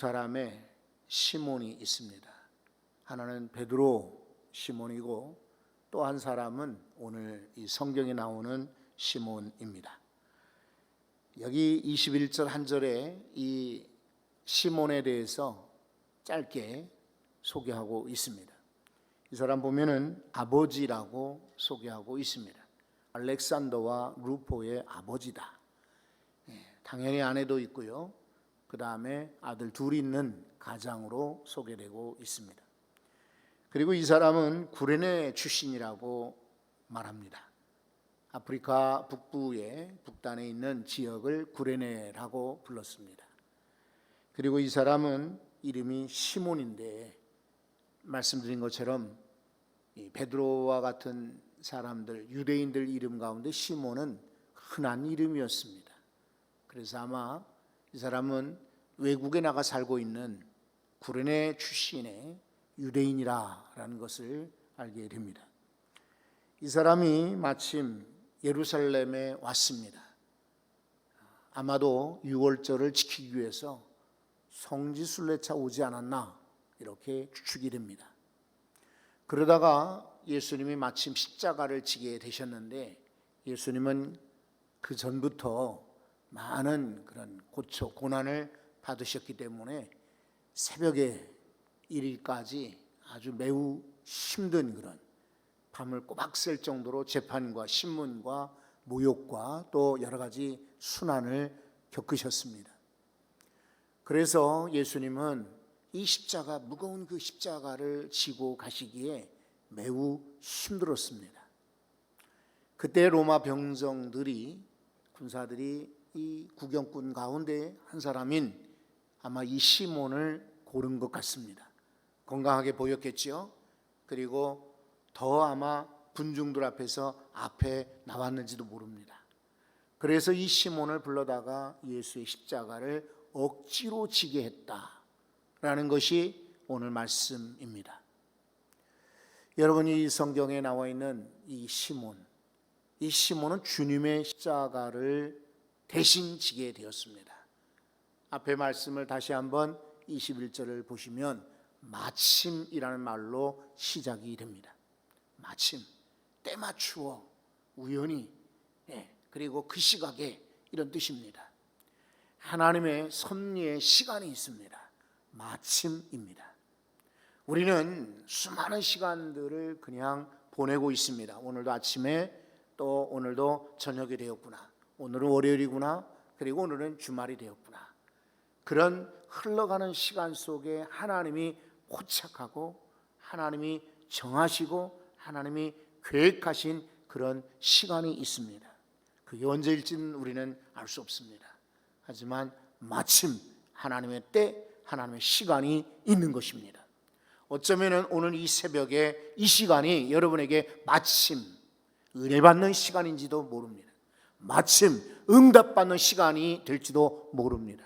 사람의 시몬이 있습니다. 하나는 베드로 시몬이고 또 한 사람은 오늘 이 성경에 나오는 시몬입니다. 여기 21절 한 절에 이 시몬에 대해서 짧게 소개하고 있습니다. 이 사람 보면은 아버지라고 소개하고 있습니다. 알렉산더와 루포의 아버지다. 당연히 아내도 있고요. 그 다음에 아들 둘이 있는 가장으로 소개되고 있습니다. 그리고 이 사람은 구레네 출신이라고 말합니다. 아프리카 북부의 북단에 있는 지역을 구레네라고 불렀습니다. 그리고 이 사람은 이름이 시몬인데 말씀드린 것처럼 이 베드로와 같은 사람들, 유대인들 이름 가운데 시몬은 흔한 이름이었습니다. 그래서 아마 이 사람은 외국에 나가 살고 있는 구레네 출신의 유대인이라는 것을 알게 됩니다. 이 사람이 마침 예루살렘에 왔습니다. 아마도 유월절을 지키기 위해서 성지순례차 오지 않았나 이렇게 추측이 됩니다. 그러다가 예수님이 마침 십자가를 지게 되셨는데 예수님은 그 전부터 많은 그런 고난을 받으셨기 때문에 새벽에 1일까지 아주 매우 힘든 그런 밤을 꼬박 샐 정도로 재판과 신문과 모욕과 또 여러 가지 순환을 겪으셨습니다. 그래서 예수님은 이 십자가, 무거운 그 십자가를 지고 가시기에 매우 힘들었습니다. 그때 로마 병정들이, 군사들이 이 구경꾼 가운데 한 사람인 아마 이 시몬을 고른 것 같습니다. 건강하게 보였겠죠. 그리고 더 아마 군중들 앞에 나왔는지도 모릅니다. 그래서 이 시몬을 불러다가 예수의 십자가를 억지로 지게 했다라는 것이 오늘 말씀입니다. 여러분이 이 성경에 나와 있는 이 시몬은 주님의 십자가를 대신 지게 되었습니다. 앞에 말씀을 다시 한번 21절을 보시면 마침이라는 말로 시작이 됩니다. 마침, 때맞추어, 우연히, 그리고 그 시각에, 이런 뜻입니다. 하나님의 섭리의 시간이 있습니다. 마침입니다. 우리는 수많은 시간들을 그냥 보내고 있습니다. 오늘도 아침에, 또 오늘도 저녁이 되었구나, 오늘은 월요일이구나, 그리고 오늘은 주말이 되었구나. 그런 흘러가는 시간 속에 하나님이 포착하고 하나님이 정하시고 하나님이 계획하신 그런 시간이 있습니다. 그게 언제일지는 우리는 알 수 없습니다. 하지만 마침 하나님의 때, 하나님의 시간이 있는 것입니다. 어쩌면 오늘 이 새벽에 이 시간이 여러분에게 마침 은혜 받는 시간인지도 모릅니다. 마침 응답받는 시간이 될지도 모릅니다.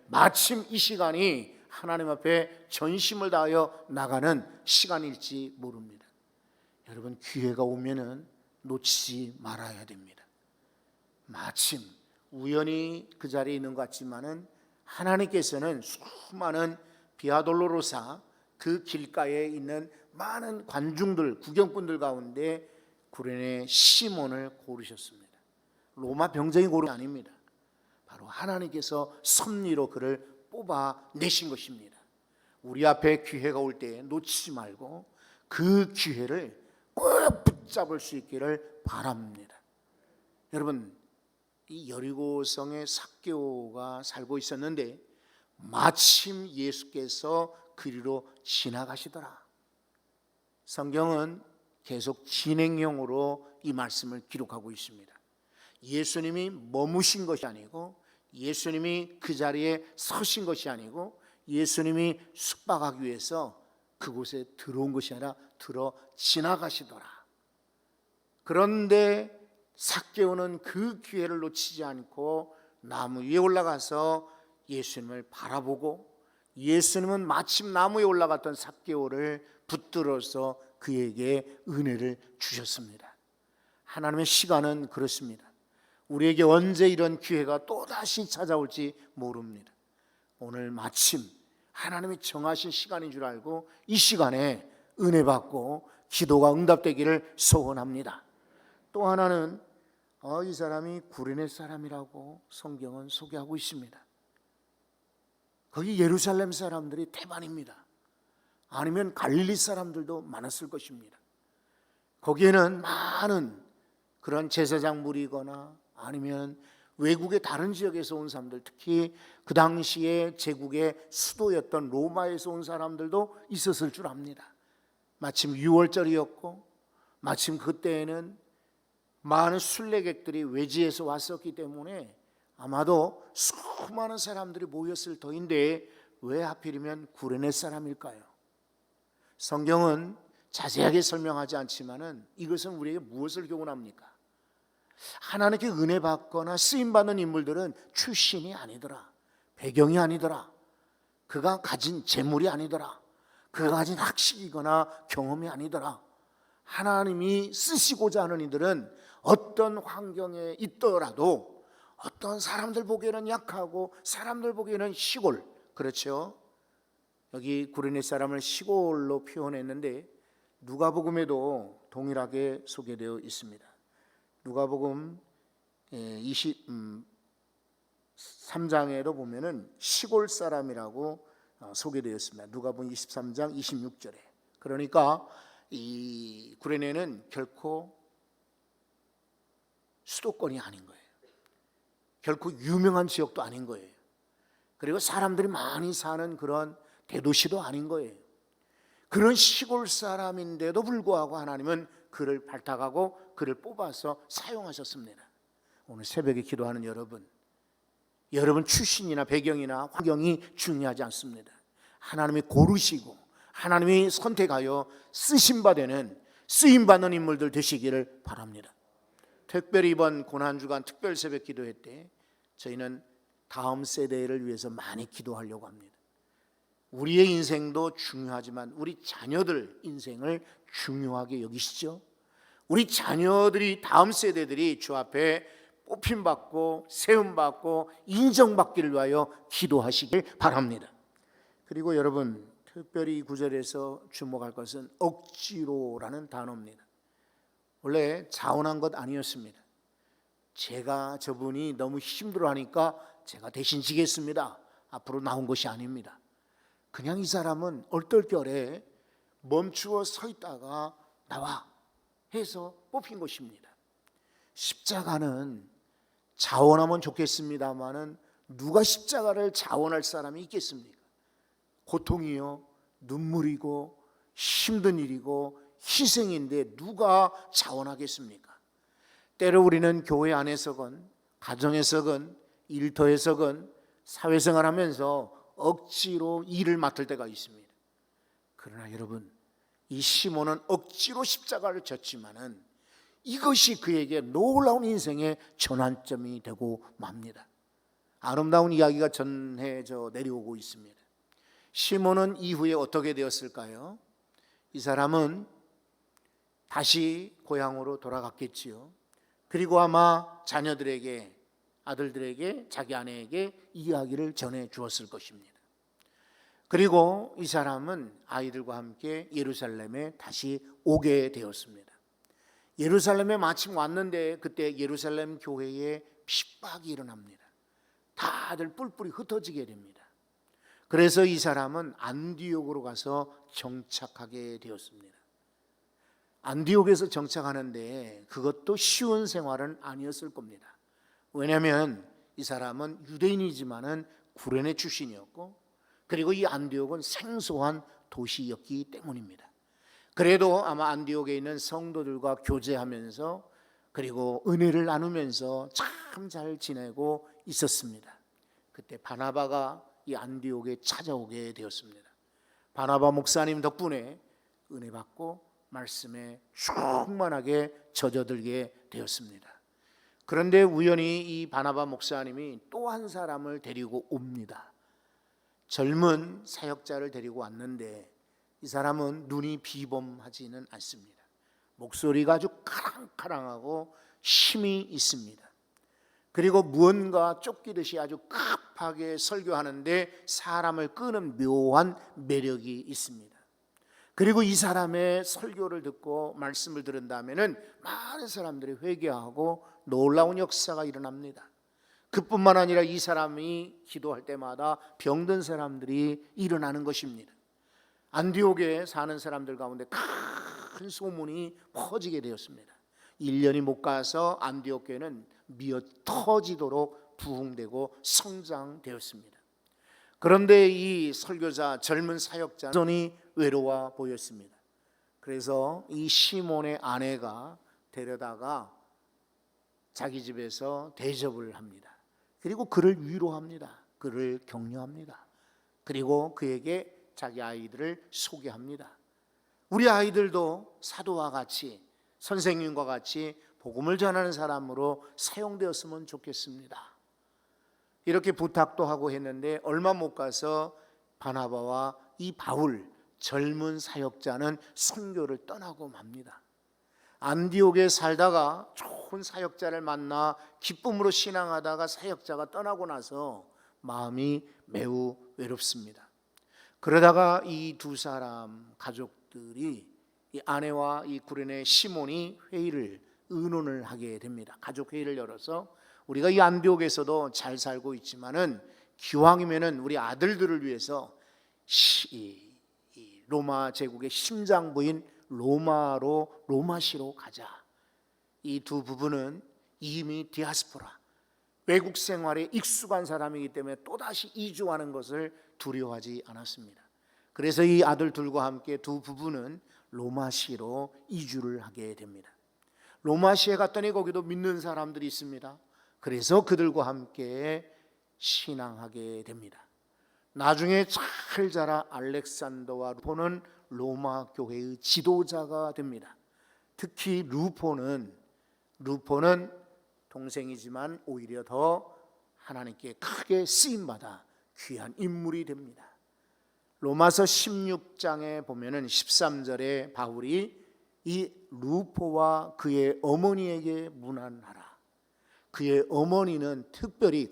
마침 이 시간이 하나님 앞에 전심을 다하여 나가는 시간일지 모릅니다. 여러분, 기회가 오면은 놓치지 말아야 됩니다. 마침 우연히 그 자리에 있는 것 같지만은 하나님께서는 수많은 비아돌로로사 그 길가에 있는 많은 관중들, 구경꾼들 가운데 구레네 시몬을 고르셨습니다. 로마 병정이 고른 게 아닙니다. 바로 하나님께서 섭리로 그를 뽑아내신 것입니다. 우리 앞에 기회가 올 때 놓치지 말고 그 기회를 꼭 붙잡을 수 있기를 바랍니다. 여러분, 이 여리고성에 삭개오가 살고 있었는데 마침 예수께서 그리로 지나가시더라. 성경은 계속 진행형으로 이 말씀을 기록하고 있습니다. 예수님이 머무신 것이 아니고, 예수님이 그 자리에 서신 것이 아니고, 예수님이 숙박하기 위해서 그곳에 들어온 것이 아니라 들어 지나가시더라. 그런데 삭개오는 그 기회를 놓치지 않고 나무 위에 올라가서 예수님을 바라보고, 예수님은 마침 나무에 올라갔던 삭개오를 붙들어서 그에게 은혜를 주셨습니다. 하나님의 시간은 그렇습니다. 우리에게 언제 이런 기회가 또다시 찾아올지 모릅니다. 오늘 마침 하나님이 정하신 시간인 줄 알고 이 시간에 은혜 받고 기도가 응답되기를 소원합니다. 또 하나는 이 사람이 구레네 사람이라고 성경은 소개하고 있습니다. 거기 예루살렘 사람들이 대반입니다. 아니면 갈릴리 사람들도 많았을 것입니다. 거기에는 많은 그런 제사장 무리거나 아니면 외국의 다른 지역에서 온 사람들, 특히 그 당시에 제국의 수도였던 로마에서 온 사람들도 있었을 줄 압니다. 마침 6월절이었고 마침 그때에는 많은 순례객들이 외지에서 왔었기 때문에 아마도 수많은 사람들이 모였을 터인데 왜 하필이면 구레네 사람일까요? 성경은 자세하게 설명하지 않지만은 이것은 우리에게 무엇을 교훈합니까? 하나님께 은혜 받거나 쓰임 받는 인물들은 출신이 아니더라, 배경이 아니더라, 그가 가진 재물이 아니더라, 그가 가진 학식이거나 경험이 아니더라. 하나님이 쓰시고자 하는 이들은 어떤 환경에 있더라도 어떤 사람들 보기에는 약하고 사람들 보기에는 시골, 그렇죠? 여기 구레네 사람을 시골로 표현했는데 누가복음에도 동일하게 소개되어 있습니다. 누가복음 23장에도 보면은 시골 사람이라고 소개되어 있습니다. 누가복음 23장 26절에. 그러니까 이 구레네는 결코 수도권이 아닌 거예요. 결코 유명한 지역도 아닌 거예요. 그리고 사람들이 많이 사는 그런 대도시도 아닌 거예요. 그런 시골 사람인데도 불구하고 하나님은 그를 발탁하고 그를 뽑아서 사용하셨습니다. 오늘 새벽에 기도하는 여러분 출신이나 배경이나 환경이 중요하지 않습니다. 하나님이 고르시고 하나님이 선택하여 쓰임받는 쓰임받는 인물들 되시기를 바랍니다. 특별히 이번 고난주간 특별 새벽 기도회 때 저희는 다음 세대를 위해서 많이 기도하려고 합니다. 우리의 인생도 중요하지만 우리 자녀들 인생을 중요하게 여기시죠. 우리 자녀들이, 다음 세대들이 주 앞에 뽑힘받고 세움받고 인정받기를 위하여 기도하시길 바랍니다. 그리고 여러분, 특별히 이 구절에서 주목할 것은 억지로라는 단어입니다. 원래 자원한 것 아니었습니다. 제가 저분이 너무 힘들어하니까 제가 대신 지겠습니다, 앞으로 나온 것이 아닙니다. 그냥 이 사람은 얼떨결에 멈추어 서 있다가 나와 해서 뽑힌 것입니다. 십자가는 자원하면 좋겠습니다마는 누가 십자가를 자원할 사람이 있겠습니까? 고통이요, 눈물이고 힘든 일이고 희생인데 누가 자원하겠습니까? 때로 우리는 교회 안에서건 가정에서건 일터에서건 사회생활하면서 억지로 일을 맡을 때가 있습니다. 그러나 여러분, 이 시몬은 억지로 십자가를 졌지만은 이것이 그에게 놀라운 인생의 전환점이 되고 맙니다. 아름다운 이야기가 전해져 내려오고 있습니다. 시몬은 이후에 어떻게 되었을까요? 이 사람은 다시 고향으로 돌아갔겠지요. 그리고 아마 자녀들에게, 아들들에게, 자기 아내에게 이야기를 전해 주었을 것입니다. 그리고 이 사람은 아이들과 함께 예루살렘에 다시 오게 되었습니다. 예루살렘에 마침 왔는데 그때 예루살렘 교회에 핍박이 일어납니다. 다들 뿔뿔이 흩어지게 됩니다. 그래서 이 사람은 안디옥으로 가서 정착하게 되었습니다. 안디옥에서 정착하는데 그것도 쉬운 생활은 아니었을 겁니다. 왜냐하면 이 사람은 유대인이지만은 구레네 출신이었고, 그리고 이 안디옥은 생소한 도시였기 때문입니다. 그래도 아마 안디옥에 있는 성도들과 교제하면서 그리고 은혜를 나누면서 참 잘 지내고 있었습니다. 그때 바나바가 이 안디옥에 찾아오게 되었습니다. 바나바 목사님 덕분에 은혜 받고 말씀에 충만하게 젖어들게 되었습니다. 그런데 우연히 이 바나바 목사님이 또 한 사람을 데리고 옵니다. 젊은 사역자를 데리고 왔는데 이 사람은 눈이 비범하지는 않습니다. 목소리가 아주 카랑카랑하고 힘이 있습니다. 그리고 무언가 쫓기듯이 아주 답답하게 설교하는데 사람을 끄는 묘한 매력이 있습니다. 그리고 이 사람의 설교를 듣고 말씀을 들은 다음에는 많은 사람들이 회개하고 놀라운 역사가 일어납니다. 그뿐만 아니라 이 사람이 기도할 때마다 병든 사람들이 일어나는 것입니다. 안디옥에 사는 사람들 가운데 큰 소문이 퍼지게 되었습니다. 1년이 못 가서 안디옥 교회는 미어 터지도록 부흥되고 성장되었습니다. 그런데 이 설교자, 젊은 사역자는 여전히 외로워 보였습니다. 그래서 이 시몬의 아내가 데려다가 자기 집에서 대접을 합니다. 그리고 그를 위로합니다. 그를 격려합니다. 그리고 그에게 자기 아이들을 소개합니다. 우리 아이들도 사도와 같이, 선생님과 같이 복음을 전하는 사람으로 사용되었으면 좋겠습니다. 이렇게 부탁도 하고 했는데 얼마 못 가서 바나바와 이 바울, 젊은 사역자는 선교를 떠나고 맙니다. 안디옥에 살다가 좋은 사역자를 만나 기쁨으로 신앙하다가 사역자가 떠나고 나서 마음이 매우 외롭습니다. 그러다가 이 두 사람 가족들이, 이 아내와 이 구레네 시몬이 의논을 하게 됩니다. 가족 회의를 열어서 우리가 이 안디옥에서도 잘 살고 있지만은 기왕이면은 우리 아들들을 위해서 로마 제국의 심장부인 로마시로 가자. 이 두 부부는 이미 디아스포라, 외국 생활에 익숙한 사람이기 때문에 또다시 이주하는 것을 두려워하지 않았습니다. 그래서 이 아들 둘과 함께 두 부부는 로마시로 이주를 하게 됩니다. 로마시에 갔더니 거기도 믿는 사람들이 있습니다. 그래서 그들과 함께 신앙하게 됩니다. 나중에 잘 자라 알렉산더와 루포는 로마 교회의 지도자가 됩니다. 특히 루포는 동생이지만 오히려 더 하나님께 크게 쓰임받아 귀한 인물이 됩니다. 로마서 16장에 보면은 13절에 바울이 이 루포와 그의 어머니에게 문안하라. 그의 어머니는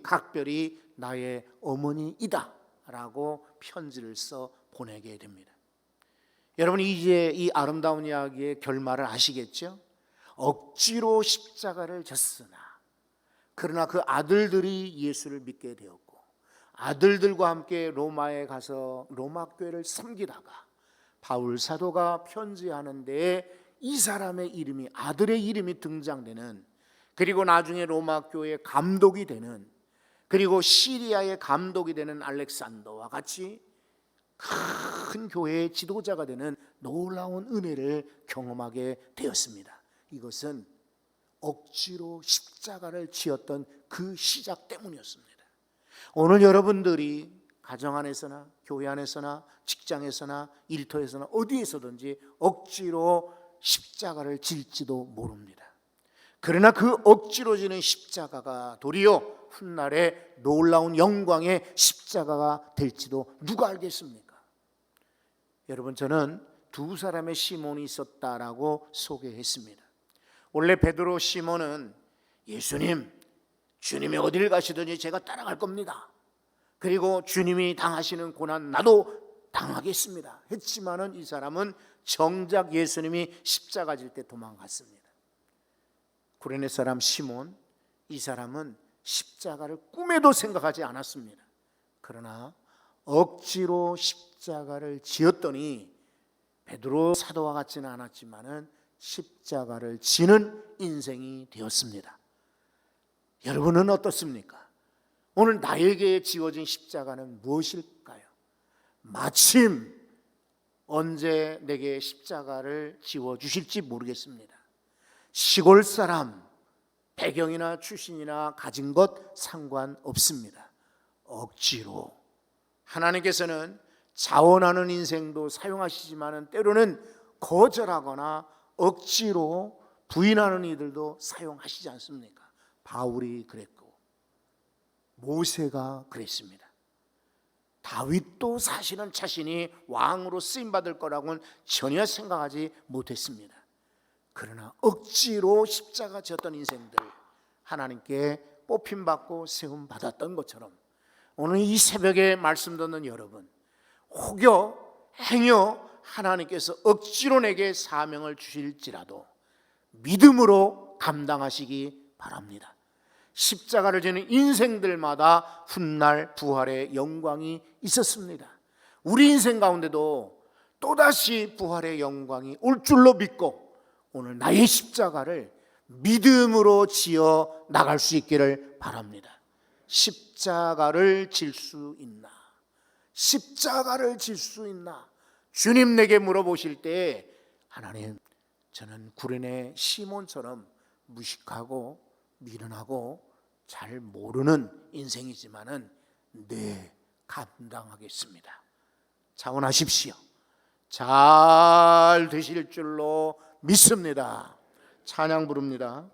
각별히 나의 어머니이다 라고 편지를 써 보내게 됩니다. 여러분, 이제 이 아름다운 이야기의 결말을 아시겠죠? 억지로 십자가를 졌으나 그러나 그 아들들이 예수를 믿게 되었고 아들들과 함께 로마에 가서 로마 교회를 섬기다가 바울 사도가 편지하는데 이 사람의 이름이, 아들의 이름이 등장되는, 그리고 나중에 로마 교회의 감독이 되는, 그리고 시리아의 감독이 되는 알렉산더와 같이 큰 교회의 지도자가 되는 놀라운 은혜를 경험하게 되었습니다. 이것은 억지로 십자가를 지었던 그 시작 때문이었습니다. 오늘 여러분들이 가정 안에서나 교회 안에서나 직장에서나 일터에서나 어디에서든지 억지로 십자가를 질지도 모릅니다. 그러나 그 억지로 지는 십자가가 도리어 훗날에 놀라운 영광의 십자가가 될지도 누가 알겠습니까? 여러분, 저는 두 사람의 시몬이 있었다라고 소개했습니다. 원래 베드로 시몬은 주님이 어디를 가시든지 제가 따라갈 겁니다. 그리고 주님이 당하시는 고난 나도 당하겠습니다 했지만은 이 사람은 정작 예수님이 십자가 질 때 도망갔습니다. 구레네 사람 시몬, 이 사람은 십자가를 꿈에도 생각하지 않았습니다. 그러나 억지로 십자가를 지었더니 베드로 사도와 같지는 않았지만은 십자가를 지는 인생이 되었습니다. 여러분은 어떻습니까? 오늘 나에게 지어진 십자가는 무엇일까요? 마침 언제 내게 십자가를 지워주실지 모르겠습니다. 시골 사람, 배경이나 출신이나 가진 것 상관없습니다. 억지로 하나님께서는 자원하는 인생도 사용하시지만 때로는 거절하거나 억지로 부인하는 이들도 사용하시지 않습니까? 바울이 그랬고 모세가 그랬습니다. 다윗도 사실은 자신이 왕으로 쓰임받을 거라고는 전혀 생각하지 못했습니다. 그러나 억지로 십자가 지었던 인생들, 하나님께 뽑힘받고 세움받았던 것처럼 오늘 이 새벽에 말씀 듣는 여러분, 혹여 행여 하나님께서 억지로 내게 사명을 주실지라도 믿음으로 감당하시기 바랍니다. 십자가를 지는 인생들마다 훗날 부활의 영광이 있었습니다. 우리 인생 가운데도 또다시 부활의 영광이 올 줄로 믿고 오늘 나의 십자가를 믿음으로 지어 나갈 수 있기를 바랍니다. 십자가를 질 수 있나? 십자가를 질 수 있나? 주님 내게 물어보실 때 하나님, 저는 구레네 시몬처럼 무식하고 미련하고 잘 모르는 인생이지만은 네, 감당하겠습니다. 자원하십시오. 잘 되실 줄로 믿습니다. 찬양 부릅니다.